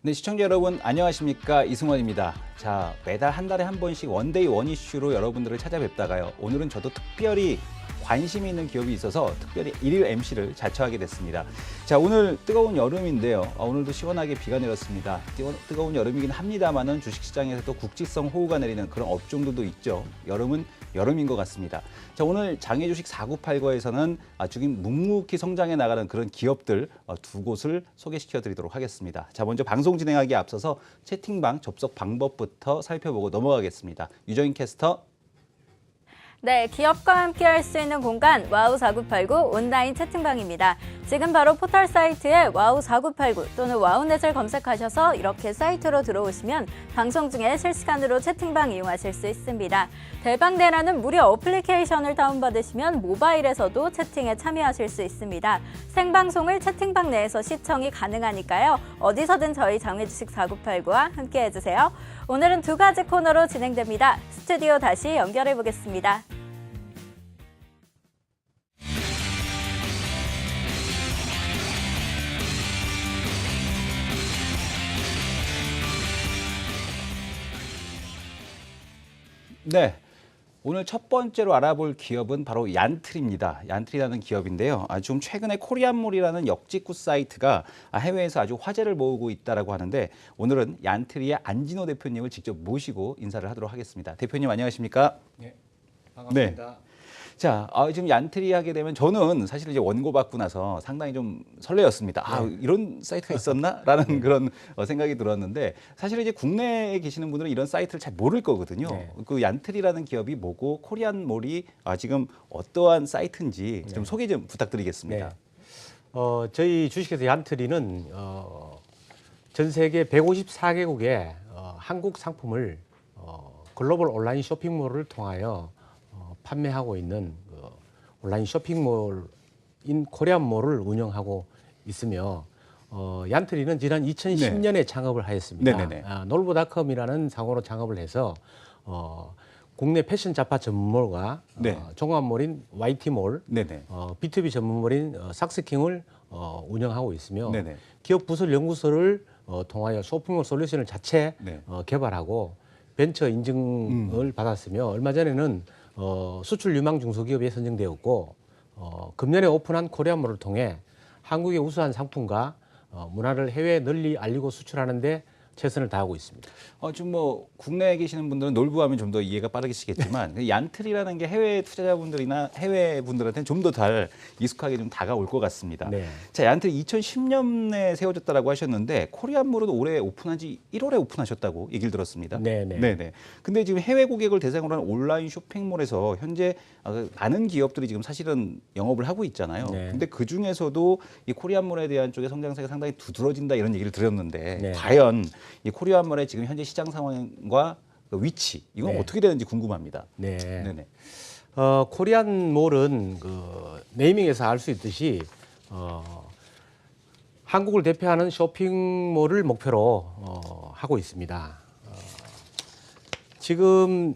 네, 시청자 여러분 안녕하십니까, 이승원입니다. 자, 매달 한 달에 한 번씩 원데이 원 이슈로 여러분들을 찾아뵙다가요, 오늘은 저도 특별히 관심이 있는 기업이 있어서 특별히 일일 MC를 자처하게 됐습니다. 자, 오늘 뜨거운 여름인데요. 오늘도 시원하게 비가 내렸습니다. 뜨거운 여름이긴 합니다만은 주식시장에서도 국지성 호우가 내리는 그런 업종들도 있죠. 여름은 여름인 것 같습니다. 자, 오늘 장외주식 4989에서는 지금 묵묵히 성장해 나가는 그런 기업들 두 곳을 소개시켜 드리도록 하겠습니다. 자, 먼저 방송 진행하기에 앞서서 채팅방 접속 방법부터 살펴보고 넘어가겠습니다. 유정인 캐스터. 네, 기업과 함께 할 수 있는 공간 와우4989 온라인 채팅방입니다. 지금 바로 포털 사이트에 와우4989 또는 와우넷을 검색하셔서 이렇게 사이트로 들어오시면 방송 중에 실시간으로 채팅방 이용하실 수 있습니다. 대방대라는 무료 어플리케이션을 다운받으시면 모바일에서도 채팅에 참여하실 수 있습니다. 생방송을 채팅방 내에서 시청이 가능하니까요. 어디서든 저희 장외주식 4989와 함께 해주세요. 오늘은 두 가지 코너로 진행됩니다. 스튜디오 다시 연결해 보겠습니다. 네. 오늘 첫 번째로 알아볼 기업은 바로 얀트리입니다. 얀트리라는 기업인데요. 좀 최근에 코리안몰이라는 역직구 사이트가 해외에서 아주 화제를 모으고 있다고 하는데, 오늘은 얀트리의 안진호 대표님을 직접 모시고 인사를 하도록 하겠습니다. 대표님 안녕하십니까? 네, 반갑습니다. 네. 자, 지금 얀트리 하게 되면 저는 사실 이제 원고 받고 나서 상당히 좀 설레었습니다. 이런 사이트가 있었나?라는 그런 생각이 들었는데, 사실 이제 국내에 계시는 분들은 이런 사이트를 잘 모를 거거든요. 네. 그 얀트리라는 기업이 뭐고 코리안몰이 지금 어떠한 사이트인지 좀 소개 좀 부탁드리겠습니다. 네. 저희 주식회사 얀트리는 전 세계 154개국의 한국 상품을 글로벌 온라인 쇼핑몰을 통하여 판매하고 있는 온라인 쇼핑몰인 코리안몰을 운영하고 있으며, 얀트리는 지난 2010년에 창업을 하였습니다. 네네네. 놀부닷컴이라는 상호로 창업을 해서 국내 패션 잡화 전문몰과 네. 종합몰인 YT몰, 네네. B2B 전문몰인 삭스킹을 운영하고 있으며, 네네. 기업 부설 연구소를 통하여 쇼핑몰 솔루션을 자체 네. 개발하고 벤처 인증을 받았으며, 얼마 전에는 수출 유망 중소기업에 선정되었고, 금년에 오픈한 코리안몰을 통해 한국의 우수한 상품과 문화를 해외에 널리 알리고 수출하는 데 최선을 다하고 있습니다. 좀 뭐 국내에 계시는 분들은 놀부하면 좀 더 이해가 빠르시겠지만 그 얀트리라는 게 해외 투자자분들이나 해외 분들한테는 좀 더 잘 익숙하게 좀 다가올 것 같습니다. 네. 자, 얀트리 2010년에 세워졌다라고 하셨는데 코리안몰은 올해 오픈한 지 1월에 오픈하셨다고 얘기를 들었습니다. 네네. 네네. 근데 지금 해외 고객을 대상으로 한 온라인 쇼핑몰에서 현재 많은 기업들이 지금 사실은 영업을 하고 있잖아요. 네. 근데 그 중에서도 이 코리안몰에 대한 쪽의 성장세가 상당히 두드러진다 이런 얘기를 들었는데, 네. 과연 이 코리안몰의 지금 현재 시장 상황과 그 위치, 이건 네. 어떻게 되는지 궁금합니다. 네. 네네. 코리안몰은 네이밍에서 알 수 있듯이 한국을 대표하는 쇼핑몰을 목표로 하고 있습니다. 지금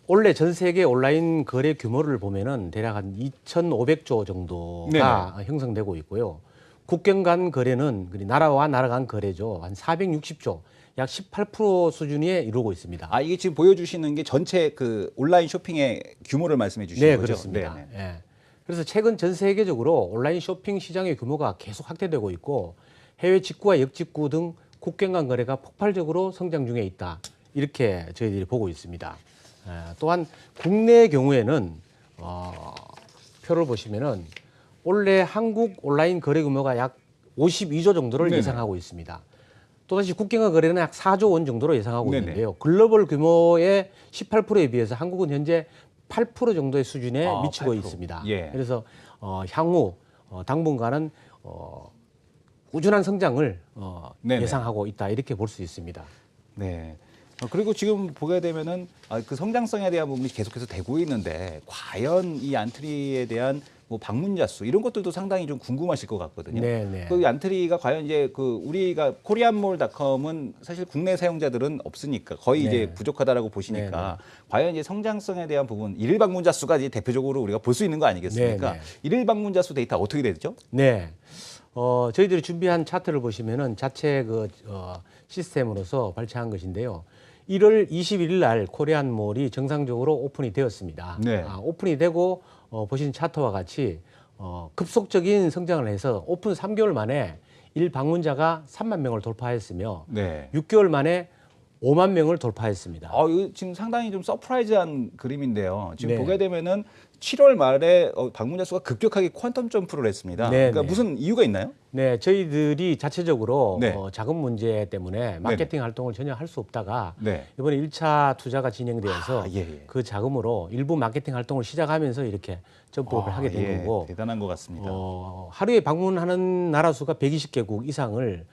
올해 전 세계 온라인 거래 규모를 보면은 대략 한 2,500조 정도가 형성되고 있고요. 국경 간 거래는 나라와 나라 간 거래죠. 한 460조, 약 18% 수준에 이루고 있습니다. 이게 지금 보여주시는 게 전체 그 온라인 쇼핑의 규모를 말씀해 주시는 네, 거죠? 그렇습니다. 네네. 예. 그래서 최근 전 세계적으로 온라인 쇼핑 시장의 규모가 계속 확대되고 있고, 해외 직구와 역직구 등 국경 간 거래가 폭발적으로 성장 중에 있다, 이렇게 저희들이 보고 있습니다. 또한 국내의 경우에는 표를 보시면은 올해 한국 온라인 거래 규모가 약 52조 정도를 네네. 예상하고 있습니다. 또다시 국경과 거래는 약 4조 원 정도로 예상하고 네네. 있는데요. 글로벌 규모의 18%에 비해서 한국은 현재 8% 정도의 수준에 미치고 8%. 있습니다. 예. 그래서 향후 당분간은 꾸준한 성장을 네네. 예상하고 있다, 이렇게 볼 수 있습니다. 네. 그리고 지금 보게 되면은 그 성장성에 대한 부분이 계속해서 되고 있는데, 과연 이 얀트리에 대한 뭐 방문자 수 이런 것들도 상당히 좀 궁금하실 것 같거든요. 네네. 그 얀트리가 과연 이제 그 우리가 코리안몰닷컴은 사실 국내 사용자들은 없으니까 거의 이제 네. 부족하다라고 보시니까, 과연 이제 성장성에 대한 부분, 일일 방문자 수가 이제 대표적으로 우리가 볼 수 있는 거 아니겠습니까? 네네. 일일 방문자 수 데이터 어떻게 되죠? 네. 저희들이 준비한 차트를 보시면은 자체 시스템으로서 발췌한 것인데요. 1월 21일 날 코리안몰이 정상적으로 오픈이 되었습니다. 네. 오픈이 되고 보신 차트와 같이 급속적인 성장을 해서 오픈 3개월 만에 일 방문자가 3만 명을 돌파했으며 네. 6개월 만에 5만 명을 돌파했습니다. 이거 지금 상당히 좀 서프라이즈한 그림인데요. 지금 네. 보게 되면은 7월 말에 방문자 수가 급격하게 퀀텀 점프를 했습니다. 네, 그러니까 네. 무슨 이유가 있나요? 네, 저희들이 자체적으로 네. 자금 문제 때문에 마케팅 활동을 전혀 할 수 없다가 네. 이번에 1차 투자가 진행되어서 예. 그 자금으로 일부 마케팅 활동을 시작하면서 이렇게 점프를 하게 된 예, 거고 대단한 것 같습니다. 하루에 방문하는 나라 수가 120개국 이상을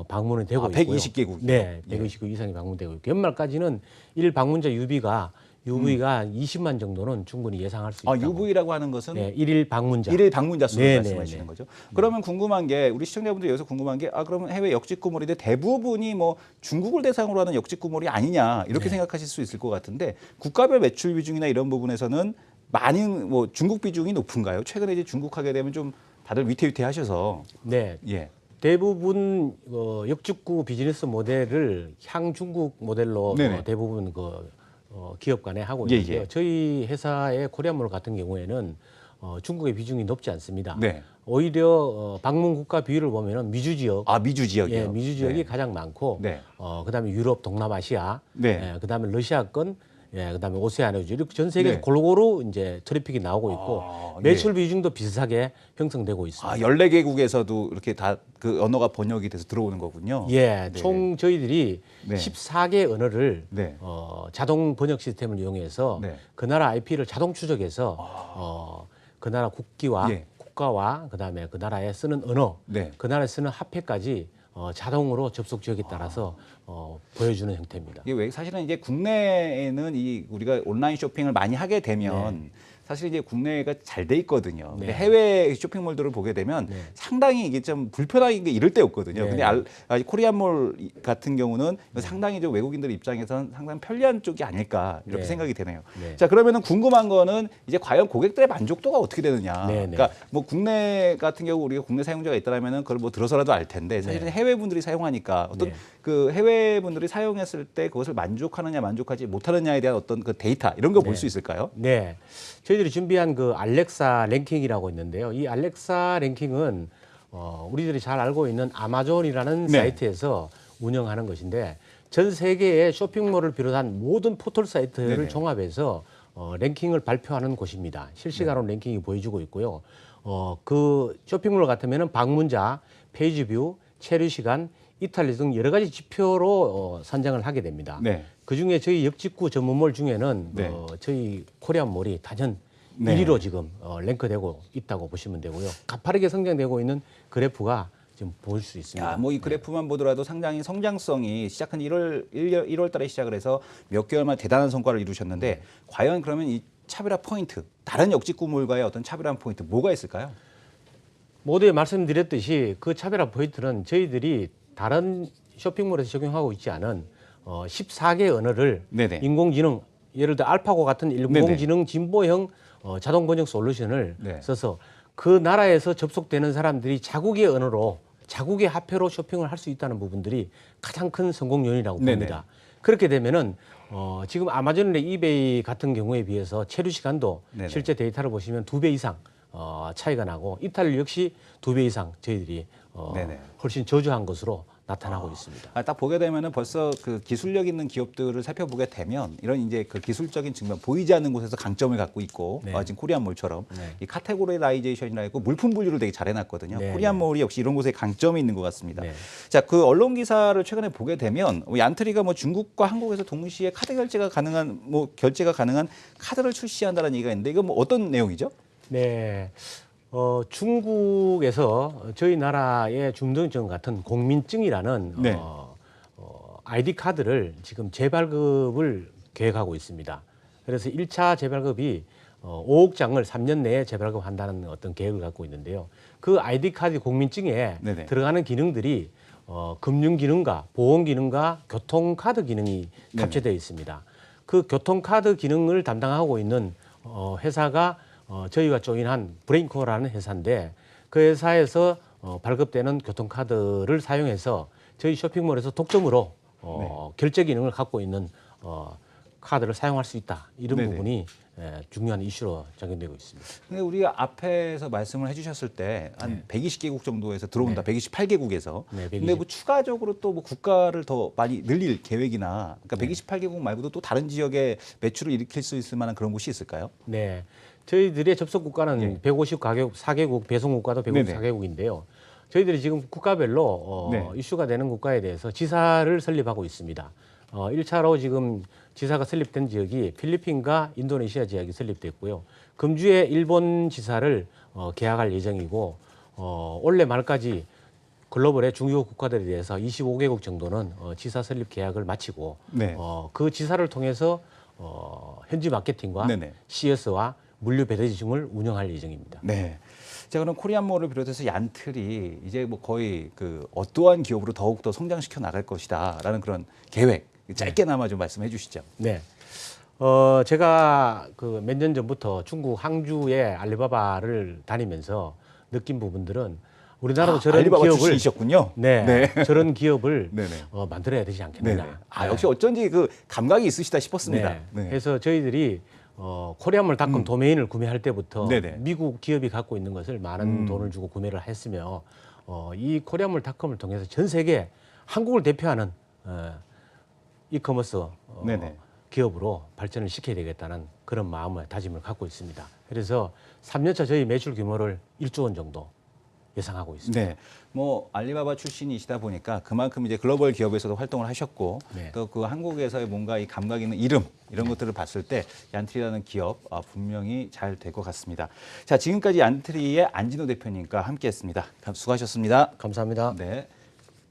방문이 되고 있고요. 120개국. 네, 예. 120개국 이상이 방문되고 있고 연말까지는 일 방문자 UV가 20만 정도는 충분히 예상할 수 있다고. UV라고 하는 것은 네, 일일 방문자. 일일 방문자 수를 네, 말씀하시는 네, 거죠. 그러면 궁금한 게 우리 시청자분들 여기서 궁금한 게 그러면 해외 역직구몰인데 대부분이 뭐 중국을 대상으로 하는 역직구몰이 아니냐 이렇게 네. 생각하실 수 있을 것 같은데 국가별 매출 비중이나 이런 부분에서는 많은 뭐 중국 비중이 높은가요? 최근에 이제 중국 하게 되면 좀 다들 위태위태하셔서 네. 예. 대부분 역직구 비즈니스 모델을 향중국 모델로 네네. 대부분 기업 간에 하고 예, 있는데요. 예. 저희 회사의 코리안몰 같은 경우에는 중국의 비중이 높지 않습니다. 네. 오히려 방문 국가 비율을 보면은 미주 지역, 미주 지역이요. 예, 미주 지역이 네. 가장 많고, 네. 그다음에 유럽, 동남아시아, 네. 그다음에 러시아권, 그다음에 오세아니아주 이렇게 전 세계 네. 골고루 이제 트래픽이 나오고 있고 매출 비중도 비슷하게 형성되고 있습니다. 14개국에서도 이렇게 다 그 언어가 번역이 돼서 들어오는 거군요. 예, 네. 총 저희들이 네. 14개 언어를 네. 자동 번역 시스템을 이용해서 네. 그 나라 IP를 자동 추적해서 그 나라 국기와 예. 국가와 그다음에 그 나라에 쓰는 언어, 네. 그 나라에 쓰는 화폐까지 자동으로 접속 지역에 따라서 보여주는 형태입니다. 이게 왜 사실은 이제 국내에는 우리가 온라인 쇼핑을 많이 하게 되면 사실 이제 국내가 잘 돼 있거든요. 근데 네. 해외 쇼핑몰들을 보게 되면 네. 상당히 이게 좀 불편한 게 이럴 때 없거든요. 네. 근데 코리안몰 같은 경우는 상당히 좀 외국인들 입장에서는 상당히 편리한 쪽이 아닐까 이렇게 네. 생각이 되네요. 네. 자, 그러면은 궁금한 거는 이제 과연 고객들의 만족도가 어떻게 되느냐. 네, 네. 그러니까 뭐 국내 같은 경우 우리가 국내 사용자가 있다라면은 그걸 뭐 들어서라도 알 텐데 사실은 네. 해외 분들이 사용하니까 어떤 네. 그 해외 분들이 사용했을 때 그것을 만족하느냐 만족하지 못하느냐에 대한 어떤 그 데이터 이런 거 볼 네. 수 있을까요? 네. 저희들이 준비한 그 알렉사 랭킹이라고 있는데요. 이 알렉사 랭킹은 우리들이 잘 알고 있는 아마존이라는 네. 사이트에서 운영하는 것인데 전 세계의 쇼핑몰을 비롯한 모든 포털 사이트를 네네. 종합해서 랭킹을 발표하는 곳입니다. 실시간으로 랭킹이 보여주고 있고요. 그 쇼핑몰 같으면은 방문자, 페이지 뷰, 체류 시간, 이탈리 등 여러 가지 지표로 선정을 하게 됩니다. 네. 그중에 저희 역직구 전문몰 중에는 네. 저희 코리안몰이 단연 네. 1위로 지금 랭크되고 있다고 보시면 되고요. 가파르게 성장되고 있는 그래프가 지금 볼 수 있습니다. 뭐 이 그래프만 보더라도 상당히 성장성이 시작한 1월 달에 시작을 해서 몇 개월 만에 대단한 성과를 이루셨는데 과연 그러면 이 차별화 포인트, 다른 역직구몰과의 어떤 차별화 포인트 뭐가 있을까요? 모두에 말씀드렸듯이 그 차별화 포인트는 저희들이 다른 쇼핑몰에서 적용하고 있지 않은 14개 언어를 네네. 인공지능, 예를 들어 알파고 같은 인공지능 진보형 자동 번역 솔루션을 네. 써서 그 나라에서 접속되는 사람들이 자국의 언어로 자국의 화폐로 쇼핑을 할 수 있다는 부분들이 가장 큰 성공 요인이라고 네네. 봅니다. 그렇게 되면은 지금 아마존이나 이베이 같은 경우에 비해서 체류 시간도 네네. 실제 데이터를 보시면 2배 이상 차이가 나고 이탈리 역시 2배 이상 저희들이 네네. 훨씬 저조한 것으로 나타나고 있습니다. 딱 보게 되면은 벌써 그 기술력 있는 기업들을 살펴보게 되면 이런 이제 그 기술적인 측면 보이지 않는 곳에서 강점을 갖고 있고 네. 지금 코리안몰처럼 네. 이 카테고리라이제이션이라 있고 물품 분류를 되게 잘 해놨거든요. 네, 코리안몰이 역시 이런 곳에 강점이 있는 것 같습니다. 네. 자, 그 언론 기사를 최근에 보게 되면 얀트리가 뭐 중국과 한국에서 동시에 카드 결제가 가능한 카드를 출시한다는 얘기가 있는데 이거 뭐 어떤 내용이죠? 네. 중국에서 저희 나라의 중등증 같은 공민증이라는 네. 아이디 카드를 지금 재발급을 계획하고 있습니다. 그래서 1차 재발급이 5억 장을 3년 내에 재발급한다는 어떤 계획을 갖고 있는데요. 그 아이디 카드 공민증에 네네. 들어가는 기능들이 금융 기능과 보험 기능과 교통 카드 기능이 탑재되어 있습니다. 그 교통 카드 기능을 담당하고 있는 회사가 저희가 조인한 브레인코라는 회사인데 그 회사에서 발급되는 교통카드를 사용해서 저희 쇼핑몰에서 독점으로 결제 기능을 갖고 있는 카드를 사용할 수 있다. 이런 네네. 부분이 중요한 이슈로 작용되고 있습니다. 근데 우리가 앞에서 말씀을 해주셨을 때 한 120개국 정도에서 들어온다. 128개국에서. 네, 근데 뭐 추가적으로 또 뭐 국가를 더 많이 늘릴 계획이나, 그러니까 네. 128개국 말고도 또 다른 지역에 매출을 일으킬 수 있을 만한 그런 곳이 있을까요? 네. 저희들의 접속 국가는 154개국, 배송 국가도 네네. 154개국인데요. 저희들이 지금 국가별로 네. 이슈가 되는 국가에 대해서 지사를 설립하고 있습니다. 1차로 지금 지사가 설립된 지역이 필리핀과 인도네시아 지역이 설립됐고요. 금주에 일본 지사를 계약할 예정이고 올해 말까지 글로벌의 중요 국가들에 대해서 25개국 정도는 지사 설립 계약을 마치고 네. 그 지사를 통해서 현지 마케팅과 네네. CS와 물류 배대지점을 운영할 예정입니다. 네. 자, 그럼 코리안몰을 비롯해서 얀틀이 이제 뭐 거의 그 어떠한 기업으로 더욱더 성장시켜 나갈 것이다라는 그런 계획 짧게나마 좀 말씀해 주시죠. 네. 제가 그 몇 년 전부터 중국 항주의 알리바바를 다니면서 느낀 부분들은 우리나라도 저런 알리바바 기업을 출신이셨군요. 네, 저런 기업을 네네. 만들어야 되지 않겠느냐. 네네. 아, 역시 어쩐지 그 감각이 있으시다 싶었습니다. 네. 네. 그래서 저희들이 코리안몰닷컴 도메인을 구매할 때부터 네네. 미국 기업이 갖고 있는 것을 많은 돈을 주고 구매를 했으며 이 코리안몰닷컴을 통해서 전 세계 한국을 대표하는 이커머스 네네. 기업으로 발전을 시켜야 되겠다는 그런 마음을 다짐을 갖고 있습니다. 그래서 3년차 저희 매출 규모를 1조 원 정도 예상하고 있습니다. 네, 뭐 알리바바 출신이시다 보니까 그만큼 이제 글로벌 기업에서도 활동을 하셨고 네. 또 그 한국에서의 뭔가 이 감각 있는 이름 이런 것들을 봤을 때 얀트리라는 기업 분명히 잘 될 것 같습니다. 자, 지금까지 얀트리의 안진호 대표님과 함께했습니다. 수고하셨습니다. 감사합니다. 네.